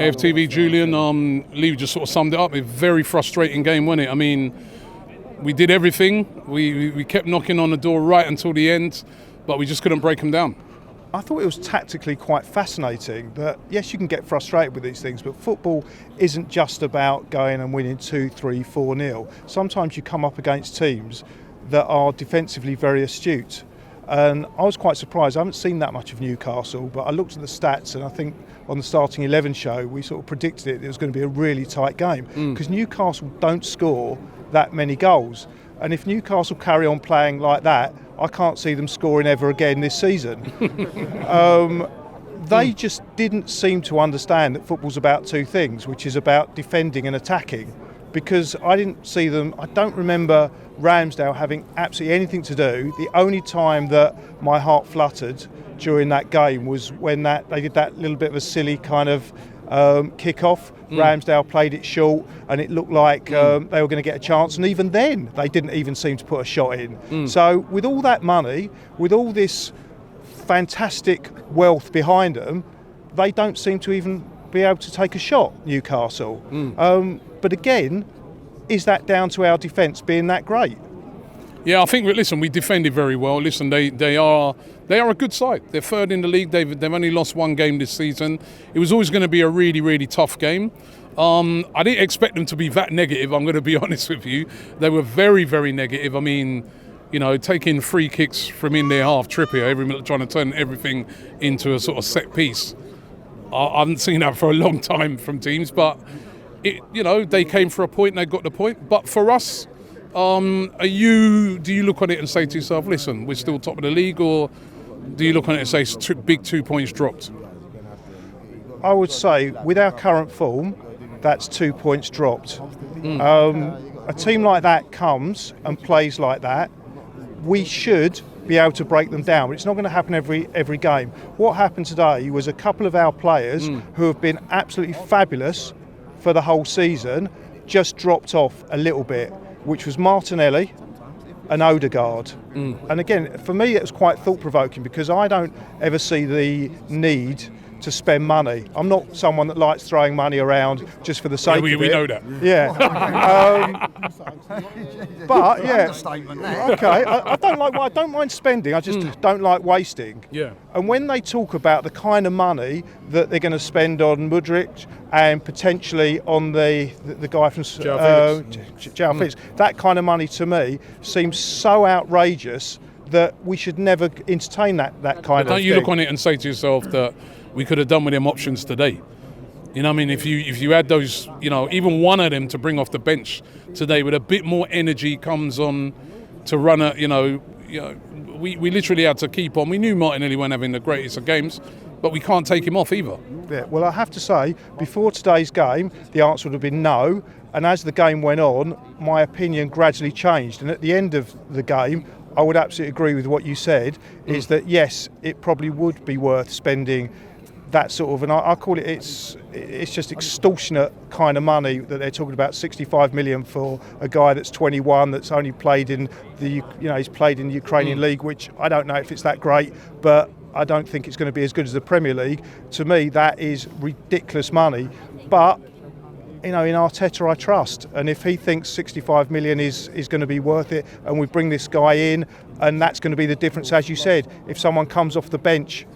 AFTV Julian, Lee just sort of summed it up. A very frustrating game, wasn't it? I mean, we did everything. We kept knocking on the door right until the end, but we just couldn't break them down. I thought it was tactically quite fascinating that, yes, you can get frustrated with these things, but football isn't just about going and winning 2, 3, 4-0. Sometimes you come up against teams that are defensively very astute. And I was quite surprised. I haven't seen that much of Newcastle, but I looked at the stats, and I think on the Starting 11 show, we sort of predicted it was going to be a really tight game because Newcastle don't score that many goals. And if Newcastle carry on playing like that, I can't see them scoring ever again this season. They just didn't seem to understand that football's about two things, which is about defending and attacking. Because I didn't see them, I don't remember Ramsdale having absolutely anything to do. The only time that my heart fluttered during that game was when they did that little bit of a silly kind of kick-off. Ramsdale played it short and it looked like they were going to get a chance, and even then they didn't even seem to put a shot in. So with all that money, with all this fantastic wealth behind them, they don't seem to even be able to take a shot, Newcastle. But again, is that down to our defence being that great? Yeah, I think, listen, we defended very well. Listen, they are a good side. They're third in the league. They've only lost one game this season. It was always going to be a really, really tough game. I didn't expect them to be that negative, I'm going to be honest with you. They were very, very negative. I mean, you know, taking free kicks from in their half, Trippier, trying to turn everything into a sort of set piece. I haven't seen that for a long time from teams, but they came for a point and they got the point. But for us, do you look on it and say to yourself, listen, we're still top of the league, or do you look on it and say it's big 2 points dropped? I would say with our current form, that's 2 points dropped. A team like that comes and plays like that, we should be able to break them down. But it's not going to happen every game. What happened today was a couple of our players who have been absolutely fabulous for the whole season just dropped off a little bit, which was Martinelli and Odegaard. And again, for me, it was quite thought-provoking because I don't ever see the need to spend money. I'm not someone that likes throwing money around just for the sake of it. We know that. Yeah. But yeah, okay. I don't mind spending. I just don't like wasting. Yeah. And when they talk about the kind of money that they're going to spend on Mudryk and potentially on the guy from João Felix, that kind of money to me seems so outrageous that we should never entertain that kind of thing. Don't you look on it and say to yourself that we could have done with them options today? You know what I mean? If you had those, even one of them to bring off the bench today with a bit more energy comes on to run we literally had to keep on. We knew Martinelli weren't having the greatest of games, but we can't take him off either. Yeah, well, I have to say, before today's game, the answer would have been no. And as the game went on, my opinion gradually changed. And at the end of the game, I would absolutely agree with what you said, is that yes, it probably would be worth spending that sort of, and I call it, it's just extortionate kind of money that they're talking about. 65 million for a guy that's 21, that's only played in he's played in the Ukrainian league, which I don't know if it's that great, but I don't think it's going to be as good as the Premier League. To me, that is ridiculous money. But in Arteta I trust, and if he thinks 65 million is going to be worth it, and we bring this guy in, and that's going to be the difference, as you said, if someone comes off the bench,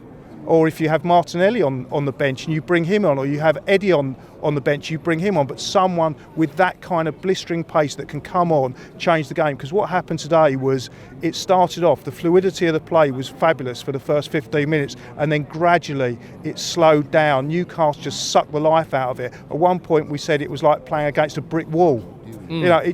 or if you have Martinelli on the bench and you bring him on, or you have Eddie on the bench, you bring him on, but someone with that kind of blistering pace that can come on, change the game. Because what happened today was, it started off, the fluidity of the play was fabulous for the first 15 minutes, and then gradually it slowed down. Newcastle just sucked the life out of it. At one point we said it was like playing against a brick wall. They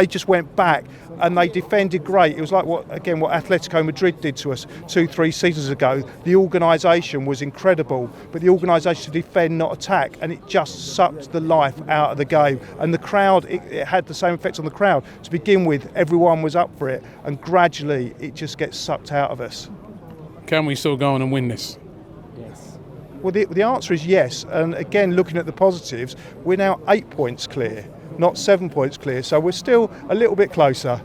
just went back and they defended great. It was like what Atletico Madrid did to us 2-3 seasons ago. The organisation was incredible, but the organisation to defend, not attack, and it just sucked the life out of the game. And the crowd, it had the same effect on the crowd. To begin with, everyone was up for it, and gradually it just gets sucked out of us. Can we still go on and win this? Yes. Well, the answer is yes. And again, looking at the positives, we're now 8 points clear, not 7 points clear, so we're still a little bit closer.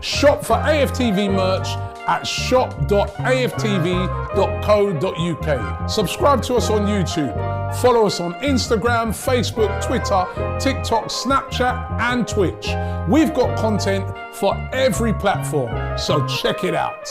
Shop for AFTV merch at shop.aftv.co.uk. Subscribe to us on YouTube. Follow us on Instagram, Facebook, Twitter, TikTok, Snapchat, and Twitch. We've got content for every platform, so check it out.